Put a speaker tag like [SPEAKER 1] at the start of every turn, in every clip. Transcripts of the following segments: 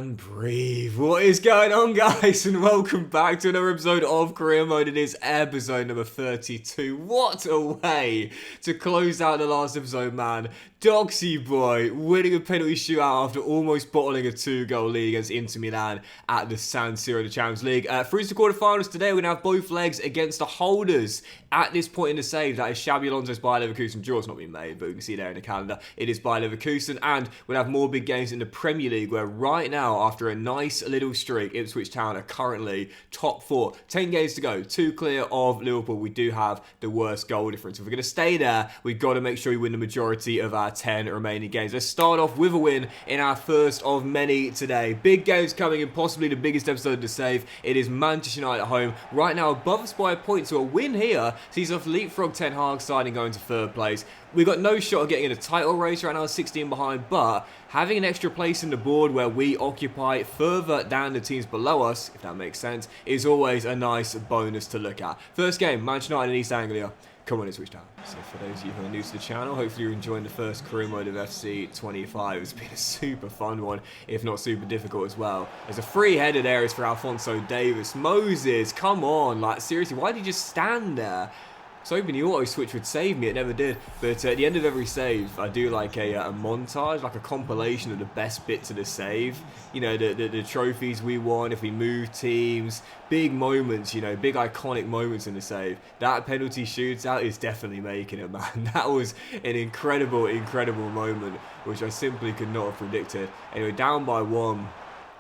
[SPEAKER 1] and breathe. What is going on, guys? And welcome back to another episode of Career Mode. It is episode number 32. What a way to close out the last episode, man. Doxy boy winning a penalty shootout after almost bottling a 2-goal lead against Inter Milan at the San Siro of the Champions League. Through to the quarterfinals today, we're going to have both legs against the holders at this point in the save. That is Xabi Alonso's Bayer Leverkusen draw. It's not been made, but we can see there in the calendar. It is Bayer Leverkusen, and we'll have more big games in the Premier League, where right now, after a nice little streak, Ipswich Town are currently top 4. 10 games to go, 2 clear of Liverpool. We do have the worst goal difference. If we're going to stay there, we've got to make sure we win the majority of our 10 remaining games. Let's start off with a win in our first of many today. Big games coming in, possibly the biggest episode to save. It is Manchester United at home. Right now, above us by a point, so a win here sees us leapfrog Ten Hag's side and going to third place. We've got no shot of getting in a title race right now, 16 behind, but having an extra place in the board where we occupy further down the teams below us, if that makes sense, is always a nice bonus to look at. First game, Manchester United in East Anglia. Come on, Ipswich Town. So for those of you who are new to the channel, hopefully you're enjoying the first career mode of FC 25. It's been a super fun one, if not super difficult as well. There's a free header there, it's for Alphonso Davies. Moses, come on, like seriously, why did you just stand there? I was hoping the auto switch would save me, it never did. But at the end of every save, I do like a montage, like a compilation of the best bits of the save. You know, the trophies we won, if we move teams, big moments, you know, big iconic moments in the save. That penalty shootout is definitely making it, man. That was an incredible, incredible moment, which I simply could not have predicted. Anyway, down by 1,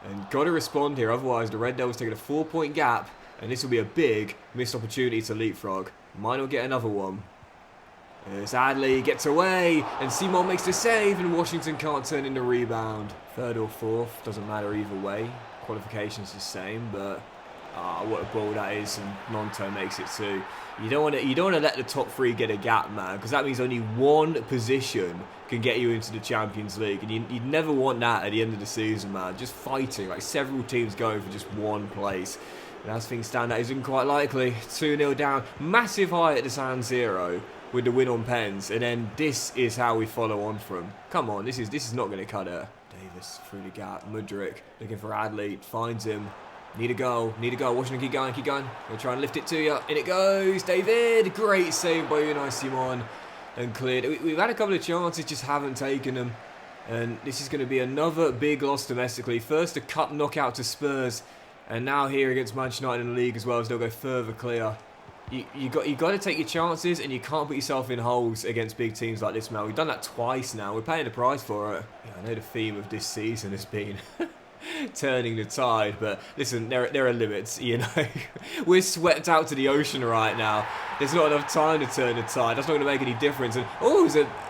[SPEAKER 1] and got to respond here, otherwise the Red Devils taking a 4-point gap, and this will be a big missed opportunity to leapfrog. Might not get another one. As Adley gets away, and Simon makes the save, and Washington can't turn in the rebound. Third or fourth, doesn't matter either way. Qualification's the same, but what a ball that is, and Nonto makes it 2. You don't want to let the top 3 get a gap, man, because that means only one position can get you into the Champions League, and you'd never want that at the end of the season, man. Just fighting, like several teams going for just one place. And as things stand, that isn't quite likely. 2-0 down. Massive high at the San Siro with the win on pens. And then this is how we follow on from. Come on, this is not going to cut it. Davis through the gap. Mudryk looking for Adley. Finds him. Need a goal. Need a goal. Washington, keep going, keep going. We'll try and lift it to you. In it goes. David. Great save by Unai Simon. And cleared. We've had a couple of chances, just haven't taken them. And this is going to be another big loss domestically. First, a cup knockout to Spurs. And now here against Manchester United in the league as well, as they'll go further clear. You got to take your chances, and you can't put yourself in holes against big teams like this, man. We've done that twice now. We're paying the price for it. Yeah, I know the theme of this season has been turning the tide, but listen, there are limits, you know. We're swept out to the ocean right now. There's not enough time to turn the tide. That's not going to make any difference. And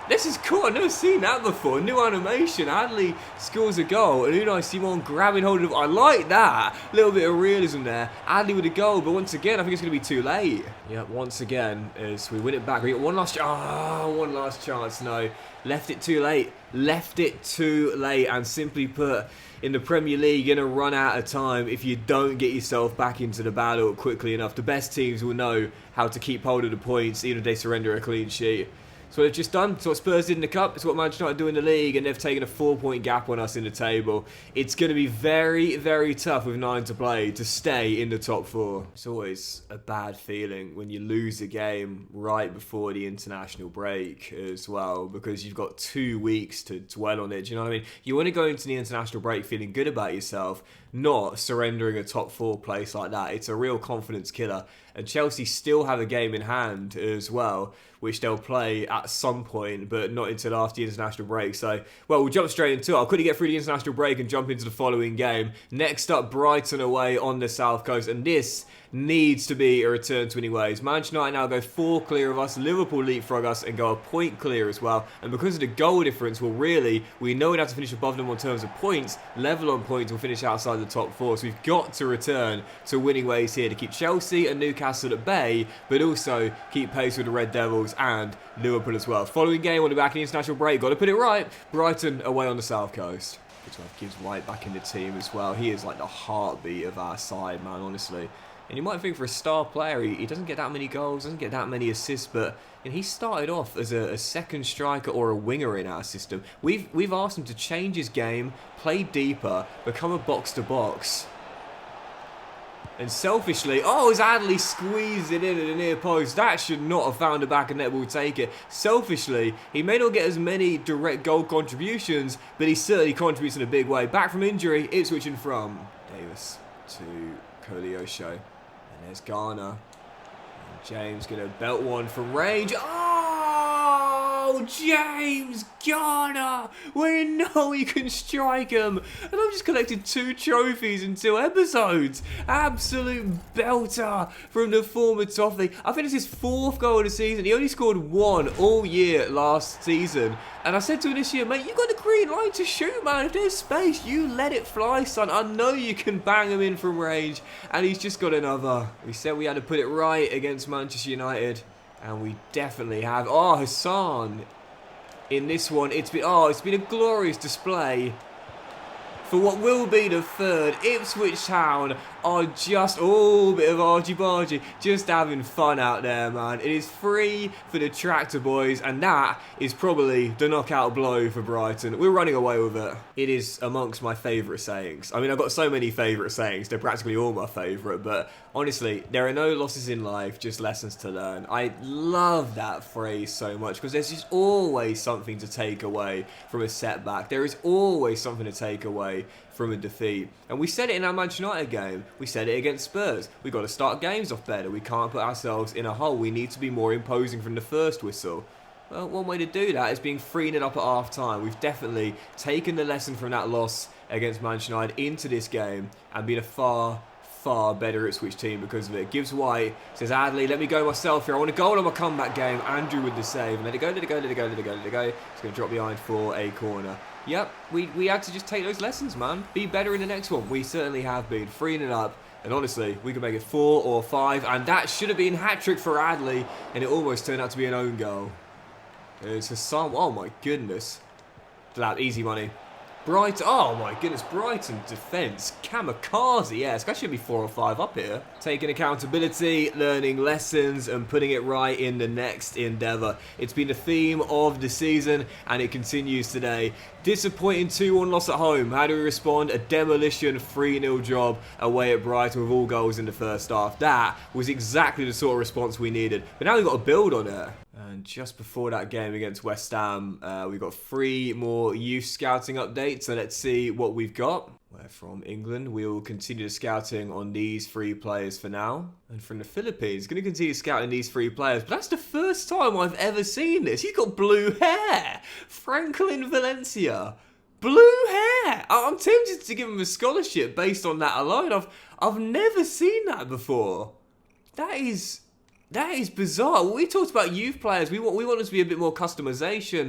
[SPEAKER 1] this is cool. I've never seen that before. New animation. Adley scores a goal, and Unai Simon grabbing hold of. I like that. A little bit of realism there. Adley with a goal, but once again, I think it's going to be too late. Yeah, once again, as we win it back, we get one last chance. No, left it too late. Left it too late, and simply put, in the Premier League, you're going to run out of time if you don't get yourself back into the battle quickly enough. The best teams will know how to keep hold of the points, even if they surrender a clean sheet. It's what they've just done. It's what Spurs did in the Cup. It's what Manchester United do in the league, and they've taken a 4-point gap on us in the table. It's going to be very, very tough with 9 to play to stay in the top 4. It's always a bad feeling when you lose a game right before the international break as well, because you've got 2 weeks to dwell on it. Do you know what I mean? You want to go into the international break feeling good about yourself, not surrendering a top 4 place like that. It's a real confidence killer. And Chelsea still have a game in hand as well, which they'll play at some point, but not until after the international break. So, well, we'll jump straight into it. I'll quickly get through the international break and jump into the following game. Next up, Brighton away on the south coast, and this needs to be a return to winning ways. Manchester United now go 4 clear of us. Liverpool leapfrog us and go a point clear as well. And because of the goal difference, well, really, we know we'd have to finish above them on terms of points. Level on points, we'll finish outside the top 4. So we've got to return to winning ways here to keep Chelsea and Newcastle at bay, but also keep pace with the Red Devils and Liverpool as well. Following game, we'll be back in the international break. Got to put it right. Brighton away on the south coast. Good to have Gibbs White back in the team as well. He is like the heartbeat of our side, man, honestly. And you might think for a star player, he doesn't get that many goals, doesn't get that many assists, but he started off as a second striker or a winger in our system. We've asked him to change his game, play deeper, become a box-to-box. And selfishly, as Adley squeezed it in at the near post, that should not have found a back of net ball to take it. Selfishly, he may not get as many direct goal contributions, but he certainly contributes in a big way. Back from injury, it's switching from Davis to Koleosho. And there's Garner. And James going to belt one from range. Oh, James Garner! We know he can strike him. And I've just collected 2 trophies in 2 episodes. Absolute belter from the former Toffee. I think it's his 4th goal of the season. He only scored 1 all year last season. And I said to him this year, mate, you got the green light to shoot, man. If there's space, you let it fly, son. I know you can bang him in from range. And he's just got another. We said we had to put it right against Manchester United. And we definitely have. Oh, Hassan. In this one, it's been a glorious display. For what will be the 3rd, Ipswich Town are just, bit of argy-bargy, just having fun out there, man. It is free for the Tractor Boys, and that is probably the knockout blow for Brighton. We're running away with it. It is amongst my favourite sayings. I mean, I've got so many favourite sayings. They're practically all my favourite, but honestly, there are no losses in life, just lessons to learn. I love that phrase so much, because there's just always something to take away from a setback. There is always something to take away from a defeat. And we said it in our Manchester United game. We said it against Spurs. We've got to start games off better. We can't put ourselves in a hole. We need to be more imposing from the first whistle. Well, one way to do that is being 3-0 up at half-time. We've definitely taken the lesson from that loss against Manchester United into this game and been a far better Ipswich team because of it. Gibbs White says, Adley, let me go myself here. I want a goal on my comeback game. Andrew with the save. And let it go. It's going to drop behind for a corner. Yep, we had to just take those lessons, man. Be better in the next one. We certainly have been. 3-0 up. And honestly, we could make it 4 or 5. And that should have been hat-trick for Adley. And it almost turned out to be an own goal. It's Hassan. Oh, my goodness. That easy money. Brighton, oh my goodness, Brighton defence, kamikaze, yes, that should be 4 or 5 up here. Taking accountability, learning lessons and putting it right in the next endeavour. It's been the theme of the season and it continues today. Disappointing 2-1 loss at home. How do we respond? A demolition 3-0 job away at Brighton with all goals in the first half. That was exactly the sort of response we needed. But now we've got to build on it. And just before that game against West Ham, we've got 3 more youth scouting updates. So let's see what we've got. We're from England. We'll continue the scouting on these 3 players for now. And from the Philippines, going to continue scouting these 3 players. But that's the first time I've ever seen this. He's got blue hair. Franklin Valencia. Blue hair. I'm tempted to give him a scholarship based on that alone. I've never seen that before. That is bizarre. We talked about youth players. We want them to be a bit more customizable,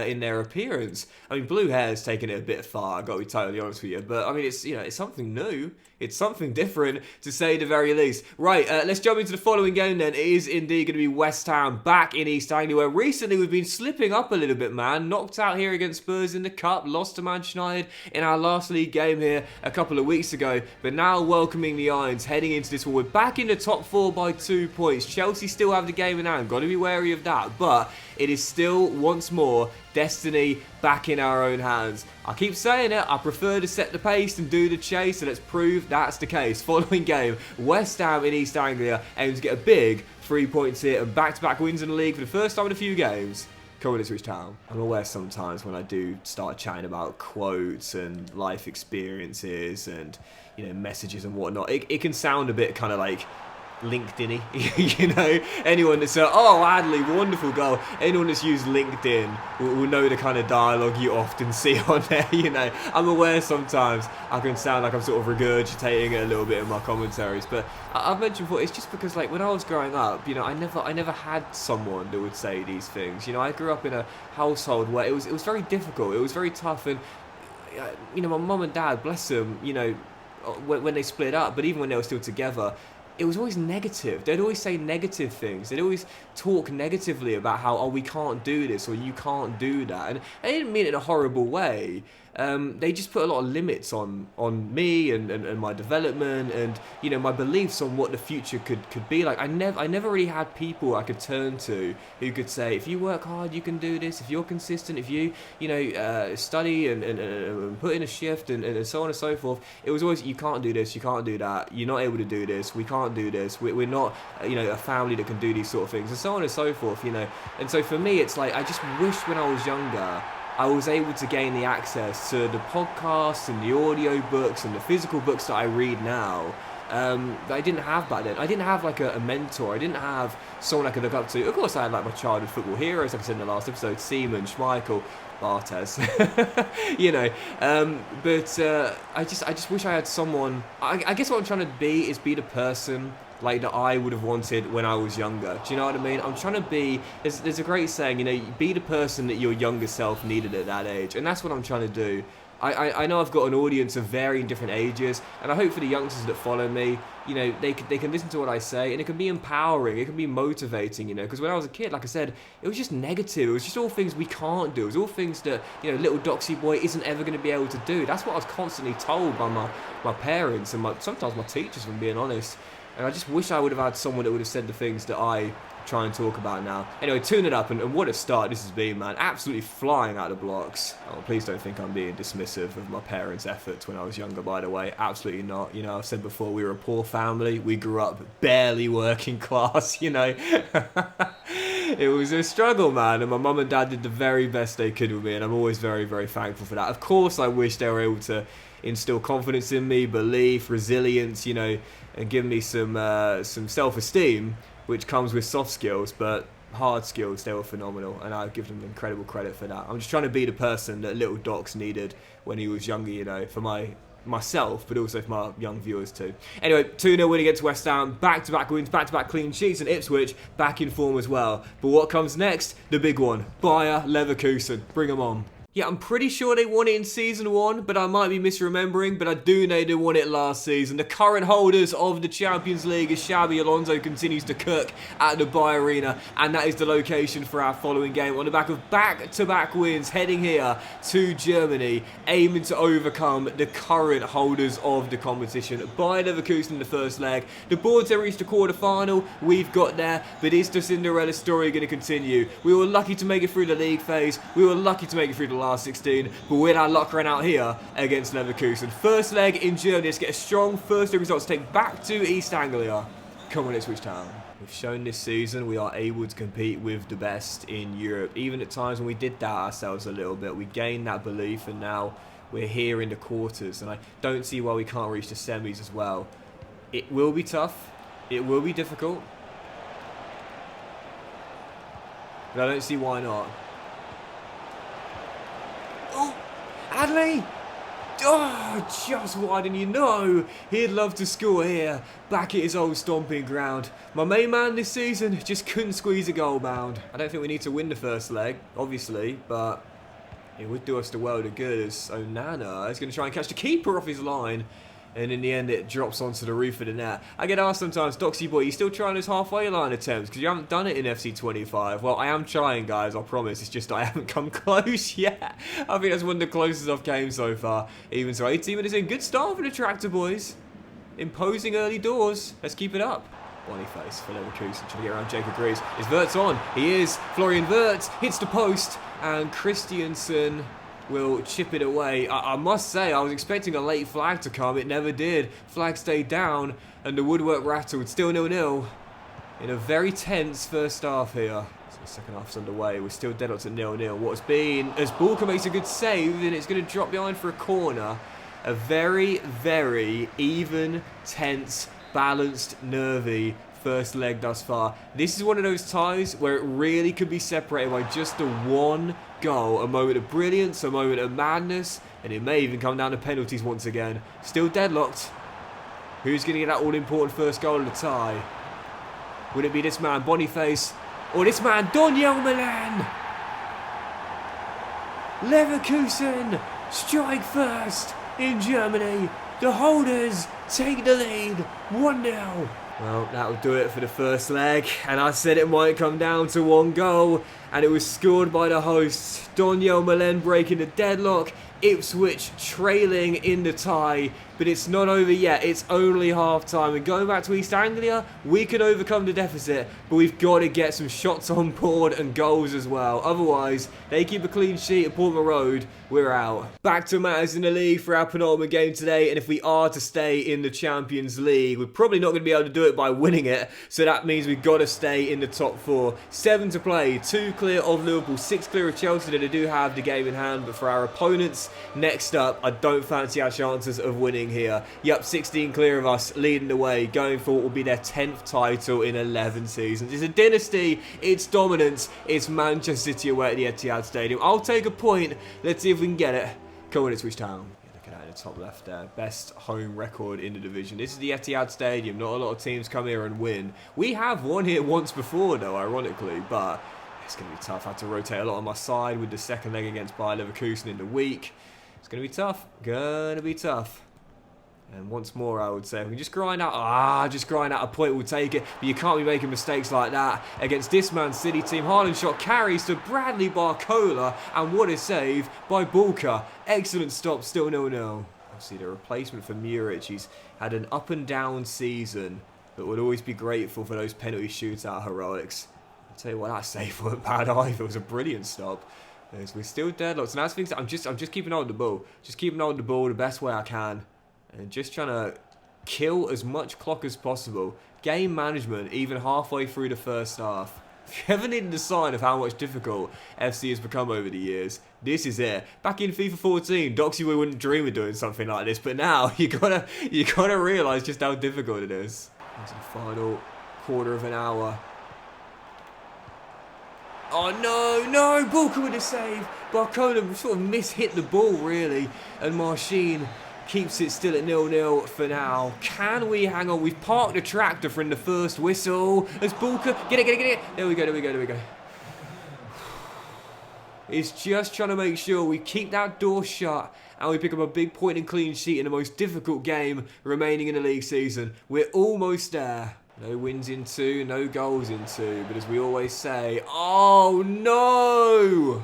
[SPEAKER 1] in their appearance. I mean, blue hair's taking it a bit far. I've got to be totally honest with you. But I mean, it's something new. It's something different, to say the very least. Right, let's jump into the following game then. It is indeed going to be West Ham back in East Anglia, where recently we've been slipping up a little bit, man. Knocked out here against Spurs in the Cup, lost to Manchester United in our last league game here a couple of weeks ago. But now welcoming the Irons, heading into this one. We're back in the top 4 by 2 points. Chelsea still have the game in hand. Got to be wary of that. But it is still, once more, destiny back in our own hands. I keep saying it, I prefer to set the pace and do the chase, so let's prove that's the case. Following game, West Ham in East Anglia aims to get a big 3 points here and back-to-back wins in the league for the first time in a few games. Come on, Ipswich Town. I'm aware sometimes when I do start chatting about quotes and life experiences and, messages and whatnot, it can sound a bit kind of like LinkedIn-y, anyone that's Adley, wonderful goal. Anyone that's used LinkedIn will know the kind of dialogue you often see on there. I'm aware sometimes I can sound like I'm sort of regurgitating it a little bit in my commentaries, but I've mentioned before, it's just because when I was growing up, I never had someone that would say these things. I grew up in a household where it was very difficult, it was very tough, and my mum and dad, bless them, when they split up, but even when they were still together, it was always negative. They'd always say negative things. They'd always talk negatively about how, we can't do this or you can't do that. And they didn't mean it in a horrible way. they just put a lot of limits on me and my development and, you know, my beliefs on what the future could be like. I never really had people I could turn to who could say, if you work hard, you can do this. If you're consistent, if you study and put in a shift and so on and so forth. It was always, you can't do this, you can't do that, you're not able to do this, we can't do this, we're not, a family that can do these sort of things, and so on and so forth, And so for me, it's like, I just wish when I was younger, I was able to gain the access to the podcasts and the audio books and the physical books that I read now that I didn't have back then. I didn't have like a mentor. I didn't have someone I could look up to. Of course, I had like my childhood football heroes, like I said in the last episode, Seaman, Schmeichel, Bartes, but I just wish I had someone. I guess what I'm trying to be is be the person like that I would have wanted when I was younger. Do you know what I mean? I'm trying to be, there's a great saying, be the person that your younger self needed at that age, and that's what I'm trying to do. I know I've got an audience of varying different ages, and I hope for the youngsters that follow me, they can listen to what I say, and it can be empowering, it can be motivating, because when I was a kid, like I said, it was just negative, it was just all things we can't do, it was all things that, little Doxy boy isn't ever going to be able to do. That's what I was constantly told by my parents and sometimes my teachers, if I'm being honest. And I just wish I would have had someone that would have said the things that I try and talk about now. Anyway, tune it up, and what a start this has been, man. Absolutely flying out of the blocks. Oh, please don't think I'm being dismissive of my parents' efforts when I was younger, by the way. Absolutely not. I've said before, we were a poor family. We grew up barely working class, It was a struggle, man, and my mum and dad did the very best they could with me, and I'm always very, very thankful for that. Of course, I wish they were able to instill confidence in me, belief, resilience, and give me some self-esteem, which comes with soft skills, but hard skills, they were phenomenal, and I give them incredible credit for that. I'm just trying to be the person that little Docs needed when he was younger, for myself, but also for my young viewers too. Anyway, 2-0 win against West Ham, back-to-back wins, back-to-back clean sheets, and Ipswich back in form as well. But what comes next? The big one, Bayer Leverkusen. Bring them on. Yeah, I'm pretty sure they won it in Season 1, but I might be misremembering, but I do know they won it last season. The current holders of the Champions League as Xabi Alonso continues to cook at the Bayer Arena, and that is the location for our following game. On the back of back-to-back wins, heading here to Germany, aiming to overcome the current holders of the competition. Bayer Leverkusen in the first leg. The boards have reached the quarter-final, we've got there, but is the Cinderella story going to continue? We were lucky to make it through the league phase, we were lucky to make it through the last 16, but we're now lockering out here against Leverkusen. First leg in Germany. Let's get a strong first leg result to take back to East Anglia. Come on, Ipswich Town. We've shown this season we are able to compete with the best in Europe. Even at times when we did doubt ourselves a little bit, we gained that belief, and now we're here in the quarters, and I don't see why we can't reach the semis as well. It will be tough. It will be difficult. But I don't see why not. Oh, Adley! Oh, just why didn't you know? He'd love to score here, back at his old stomping ground. My main man this season just couldn't squeeze a goal bound. I don't think we need to win the first leg, obviously, but it would do us the world of good as Onana is going to try and catch the keeper off his line. And in the end, it drops onto the roof of the net. I get asked sometimes, Doxy boy, you still trying those halfway line attempts? Because you haven't done it in FC25. Well, I am trying, guys, I promise. It's just I haven't come close yet. I think that's one of the closest I've came so far. Even so, 18 minutes in. Good start for the Tractor boys. Imposing early doors. Let's keep it up. Boniface for Leverkusen, trying to get around Jacob Greaves. Is Wirtz on? He is. Florian Wirtz hits the post. And Christiansen will chip it away. I must say, I was expecting a late flag to come. It never did. Flag stayed down, and the woodwork rattled. Still 0-0 in a very tense first half here. So the second half's underway. We're still dead up to 0-0. What's been, as Balker makes a good save, and it's going to drop behind for a corner. A very, very even, tense, balanced, nervy first leg thus far. This is one of those ties where it really could be separated by just the one goal. A moment of brilliance, a moment of madness, and it may even come down to penalties once again. Still deadlocked. Who's going to get that all-important first goal of the tie? Would it be this man, Boniface, or this man, Daniel Milan? Leverkusen strike first in Germany. The holders take the lead, 1-0. Well, that'll do it for the first leg, and I said it might come down to one goal, and it was scored by the hosts. Daniel Malen breaking the deadlock. Ipswich trailing in the tie, but it's not over yet. It's only half time, and going back to East Anglia, we can overcome the deficit, but we've got to get some shots on board and goals as well. Otherwise, they keep a clean sheet at Portman Road, we're out. Back to matters in the league for our penultimate game today, and if we are to stay in the Champions League, we're probably not going to be able to do it by winning it, so that means we've got to stay in the top 4. 7 to play, 2 clear of Liverpool, 6 clear of Chelsea, that they do have the game in hand, but for our opponents, next up, I don't fancy our chances of winning here. Yep, 16 clear of us, leading the way, going for what will be their 10th title in 11 seasons. It's a dynasty, it's dominance, it's Manchester City away at the Etihad Stadium. I'll take a point, let's see if we can get it. Come on, Ipswich Town. Look at that in the top left there. Best home record in the division. This is the Etihad Stadium, not a lot of teams come here and win. We have won here once before though, ironically, but it's going to be tough. I had to rotate a lot on my side with the second leg against Bayer Leverkusen in the week. It's going to be tough. Going to be tough. And once more, I would say, if we just grind out a point, we'll take it. But you can't be making mistakes like that against this Man City team. Haaland shot carries to Bradley Barcola, and what a save by Bulka. Excellent stop, still 0-0. Obviously, the replacement for Muric, he's had an up and down season, but would always be grateful for those penalty shootout heroics. I'll tell you what, that save wasn't bad either. It was a brilliant stop. We're still deadlocked, and that's things. I'm just keeping hold of the ball, just keeping hold of the ball the best way I can, and just trying to kill as much clock as possible. Game management, even halfway through the first half. If you ever needed a sign of how much difficult FC has become over the years, this is it. Back in FIFA 14, Doxy wouldn't dream of doing something like this, but now you gotta realise just how difficult it is. Into the final quarter of an hour. Oh no, Bulka with a save. Barcola sort of mishit the ball really, and Marcin keeps it still at 0-0 for now. Can we hang on? We've parked the tractor from the first whistle. As Bulka, get it. There we go. It's just trying to make sure we keep that door shut and we pick up a big point and clean sheet in the most difficult game remaining in the league season. We're almost there. No wins in 2, no goals in 2, but as we always say, oh no!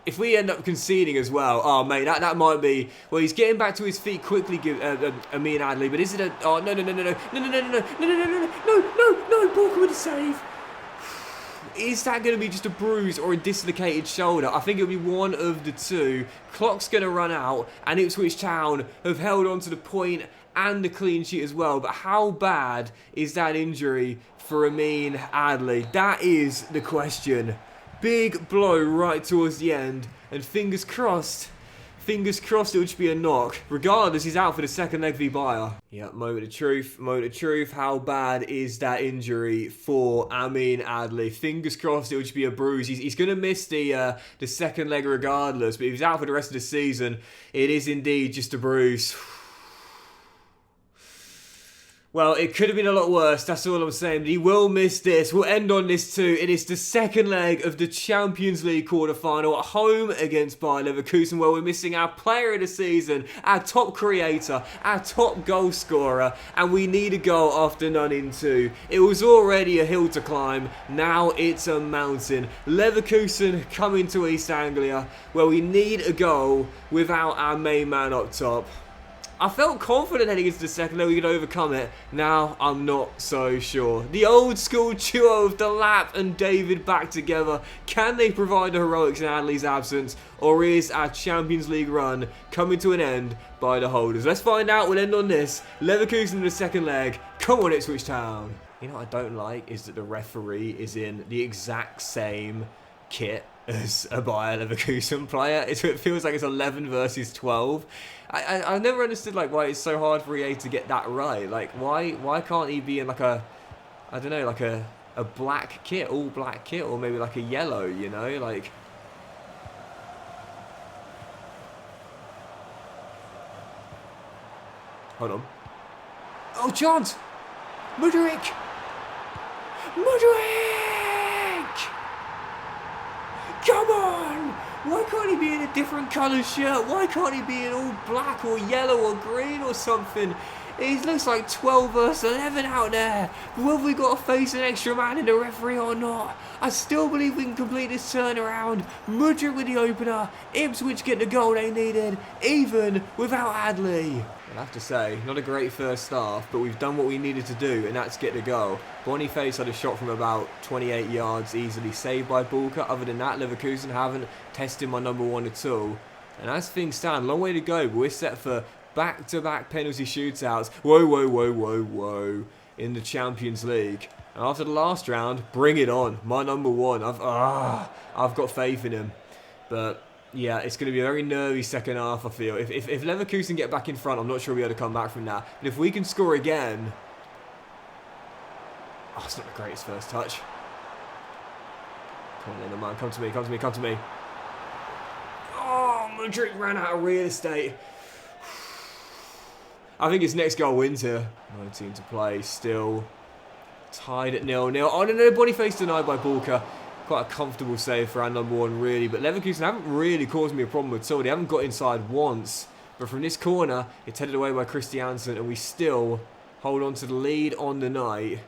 [SPEAKER 1] If we end up conceding as well, oh mate, that might be, well, he's getting back to his feet quickly, Amine Adli, but is it a, oh no, Bulka with a save. Is that going to be just a bruise or a dislocated shoulder? I think it'll be one of the two. Clock's going to run out, and Ipswich Town have held on to the point and the clean sheet as well. But how bad is that injury for Amine Adli? That is the question. Big blow right towards the end, and fingers crossed it would just be a knock. Regardless, he's out for the second leg v Bayer. Yeah, moment of truth. How bad is that injury for Amine Adli? Fingers crossed it would just be a bruise. He's going to miss the second leg regardless, but if he's out for the rest of the season, it is indeed just a bruise. Well, it could have been a lot worse, that's all I'm saying, but he will miss this. We'll end on this too. It is the second leg of the Champions League quarter-final at home against Bayer Leverkusen, where we're missing our player of the season, our top creator, our top goal scorer, and we need a goal after none in 2. It was already a hill to climb, now it's a mountain. Leverkusen coming to East Anglia, where we need a goal without our main man up top. I felt confident heading into the second leg we could overcome it. Now I'm not so sure. The old school duo of Delap and David back together. Can they provide the heroics in Adley's absence? Or is our Champions League run coming to an end by the holders? Let's find out. We'll end on this. Leverkusen in the second leg. Come on, Ipswich Town. You know what I don't like is that the referee is in the exact same kit as a Bayer Leverkusen player. It feels like it's 11 versus 12. I never understood like why it's so hard for EA to get that right. Like why can't he be in like a, I don't know, like a black kit, all black kit, or maybe like a yellow, you know, like. Hold on. Oh, chance! Mudryk! Come on! Why can't he be in a different colour shirt? Why can't he be in all black or yellow or green or something? It looks like 12 versus 11 out there. But whether we got to face an extra man in the referee or not, I still believe we can complete this turnaround. Mudryk with the opener. Ipswich get the goal they needed, even without Adley. I'll have to say, not a great first half, but we've done what we needed to do, and that's get the goal. Boniface had a shot from about 28 yards, easily saved by Bulka. Other than that, Leverkusen haven't tested my number one at all. And as things stand, long way to go, but we're set for back-to-back penalty shootouts. Whoa, whoa, whoa, whoa, whoa. In the Champions League. And after the last round, bring it on. My number one. I've got faith in him. But yeah, it's going to be a very nervy second half, I feel. If Leverkusen get back in front, I'm not sure we'll be able to come back from that. But if we can score again... Oh, it's not the greatest first touch. Come on, man. Come to me, come to me, come to me. Oh, Mudryk ran out of real estate. I think his next goal wins here. 19 to play, still tied at 0-0. Oh, no, Boniface denied by Bulka. Quite a comfortable save for our number one, really. But Leverkusen haven't really caused me a problem at all. They haven't got inside once. But from this corner, it's headed away by Christiansen, and we still hold on to the lead on the night.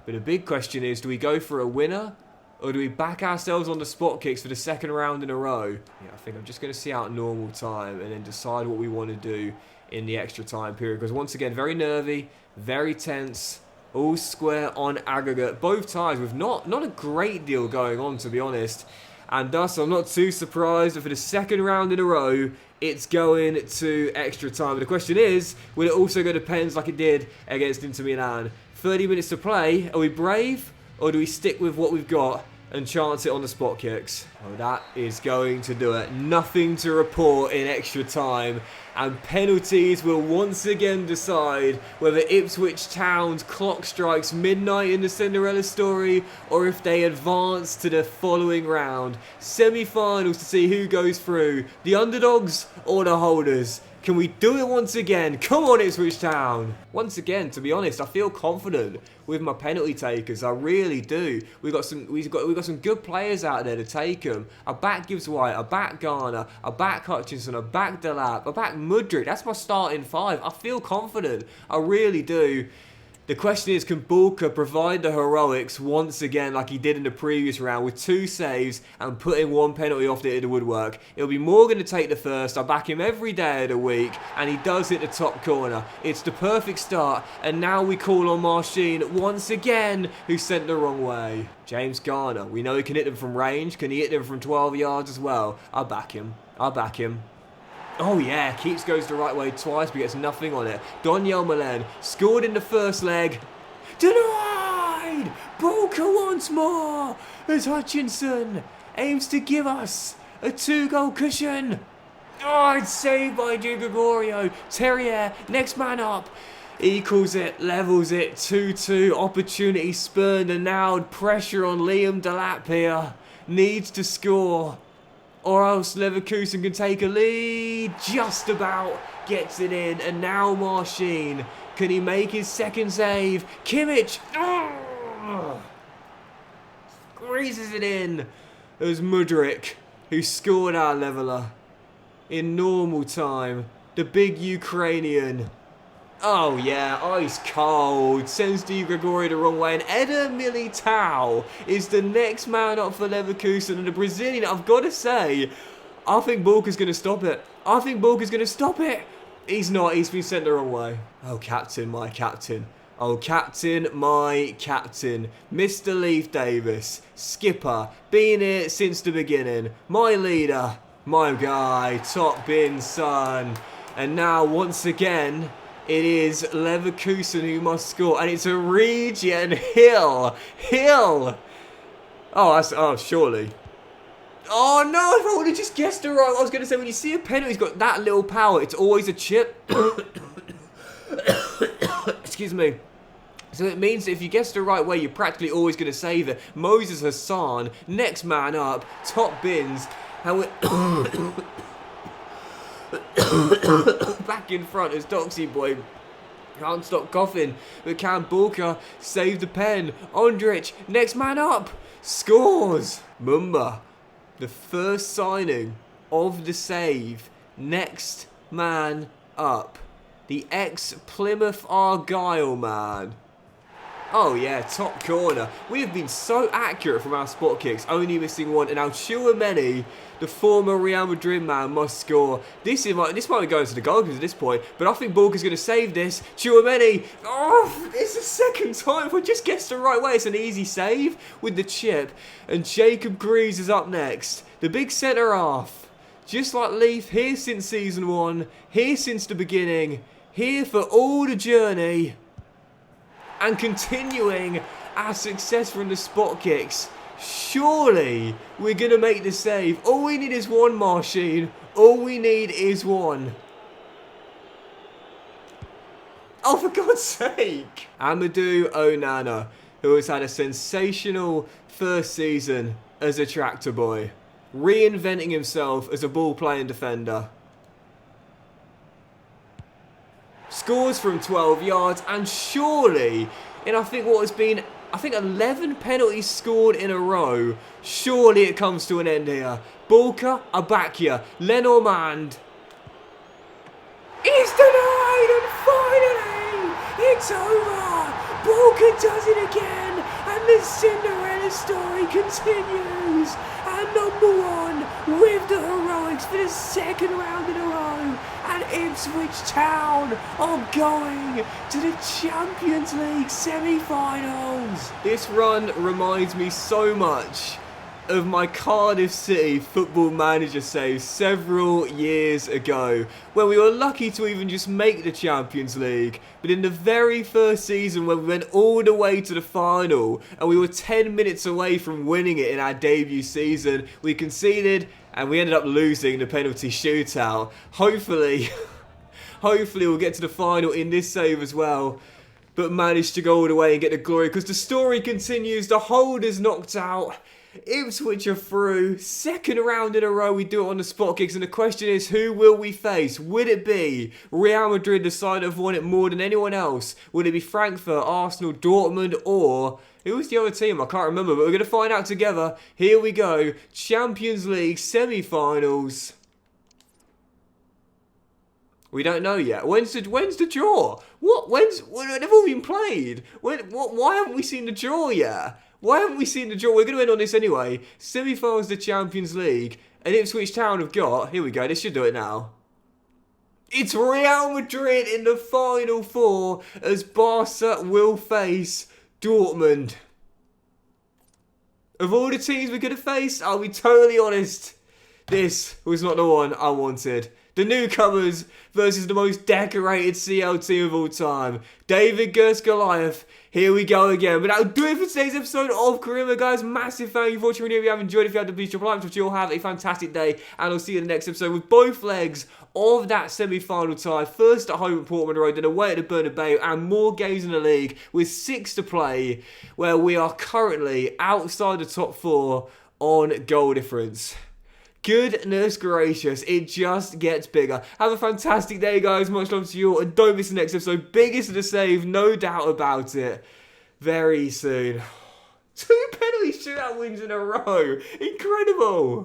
[SPEAKER 1] But the big question is, do we go for a winner? Or do we back ourselves on the spot kicks for the second round in a row? Yeah, I think I'm just going to see out normal time and then decide what we want to do in the extra time period. Because once again, very nervy, very tense. All square on aggregate. Both ties with not a great deal going on, to be honest. And thus, I'm not too surprised that for the second round in a row, it's going to extra time. But the question is, will it also go to pens like it did against Inter Milan? 30 minutes to play. Are we brave? Or do we stick with what we've got and chance it on the spot kicks? Oh, that is going to do it. Nothing to report in extra time. And penalties will once again decide whether Ipswich Town's clock strikes midnight in the Cinderella story or if they advance to the following round. Semi-finals to see who goes through. The underdogs or the holders. Can we do it once again? Come on, Ipswich Town! Once again, to be honest, I feel confident with my penalty takers. I really do. We've got some good players out there to take them. I back Gibbs White, I back Garner, I back Hutchinson, I back Delap, I back Mudryk. That's my starting five. I feel confident. I really do. The question is, can Bulka provide the heroics once again like he did in the previous round with 2 saves and putting 1 penalty off the woodwork? It'll be Morgan to take the first. I back him every day of the week, and he does hit the top corner. It's the perfect start, and now we call on Marcin once again, who sent the wrong way. James Garner, we know he can hit them from range. Can he hit them from 12 yards as well? I back him. I back him. Oh yeah, Keeps goes the right way twice but gets nothing on it. Doniel Malen scored in the first leg. Denied! Bulka once more as Hutchinson aims to give us a 2-goal cushion. Oh, it's saved by Di Gregorio. Terrier, next man up. Equals it, levels it, 2-2. Opportunity spurned and now pressure on Liam Delap here. Needs to score. Or else Leverkusen can take a lead. Just about gets it in. And now Marcin. Can he make his second save? Kimmich. Oh, squeezes it in. As Mudryk, who scored our leveller in normal time. The big Ukrainian. Oh yeah, ice cold. Sends Di Gregorio the wrong way. And Eder Militao is the next man up for Leverkusen. And the Brazilian, I've got to say, I think Bulka's going to stop it. I think Bulka's going to stop it. He's not. He's been sent the wrong way. Oh, captain, my captain. Oh, captain, my captain. Mr. Leif Davis. Skipper. Been here since the beginning. My leader. My guy. Top bin son. And now, once again, it is Leverkusen who must score. And it's a Regen Hill. Hill. Oh, surely. Oh, no. If I would have just guessed it right. I was going to say, when you see a penalty, he's got that little power. It's always a chip. Excuse me. So it means that if you guess the right way, you're practically always going to save it. Moses Hassan, next man up. Top bins. And we're... back in front as Doxy boy can't stop coughing, but can Bulka save the pen? Ondric, next man up, scores. Mumba, the first signing of the save, next man up. The ex-Plymouth Argyle man. Oh yeah, top corner. We have been so accurate from our spot kicks, only missing one. And now Tchouaméni, the former Real Madrid man, must score. This might be going to the goalkeepers at this point, but I think Borga's going to save this. Tchouaméni, oh, it's the second time. If we just gets the right way, it's an easy save with the chip. And Jacob Greaves is up next. The big centre half. Just like Leaf, here since season 1, here since the beginning, here for all the journey. And continuing our success from the spot kicks. Surely we're going to make the save. All we need is one, Marcin. All we need is one. Oh, for God's sake. Amadou Onana, who has had a sensational first season as a tractor boy. Reinventing himself as a ball-playing defender. Scores from 12 yards, and surely, in I think what has been, 11 penalties scored in a row, surely it comes to an end here. Bulka, Abakia, Lenormand. It's denied, and finally, it's over. Bulka does it again, and the Cinderella story continues. And number 1 with the heroics for the second round in a row. And Ipswich Town are going to the Champions League semi-finals. This run reminds me so much of my Cardiff City football manager save several years ago, where we were lucky to even just make the Champions League. But in the very first season, when we went all the way to the final and we were 10 minutes away from winning it in our debut season, we conceded and we ended up losing the penalty shootout. Hopefully we'll get to the final in this save as well, but managed to go all the way and get the glory, because the story continues. The holders knocked out. Ipswich are through. Second round in a row we do it on the spot kicks, and the question is, who will we face? Would it be Real Madrid, the side that have won it more than anyone else? Would it be Frankfurt, Arsenal, Dortmund, or who was the other team? I can't remember, but we're going to find out together. Here we go. Champions League semi-finals. We don't know yet. When's the draw? They've all been played. Why haven't we seen the draw yet? Why haven't we seen the draw? We're going to end on this anyway. Semi-finals the Champions League. And Ipswich Town have got... Here we go. This should do it now. It's Real Madrid in the Final Four as Barca will face Dortmund. Of all the teams we could have faced, I'll be totally honest, this was not the one I wanted. The newcomers versus the most decorated CL team of all time. David Gerst Goliath. Here we go again. But that'll do it for today's episode of Karima, guys. Massive thank you for watching. If you have enjoyed, if you had the please drop a like, which you'll have a fantastic day. And I'll see you in the next episode with both legs of that semi-final tie. First at home at Portman Road, then away at the Bernabeu, and more games in the league with 6 to play, where we are currently outside the top 4 on goal difference. Goodness gracious, it just gets bigger. Have a fantastic day, guys. Much love to you all. And don't miss the next episode. Biggest of the save, no doubt about it. Very soon. 2 penalty shootout wins in a row. Incredible.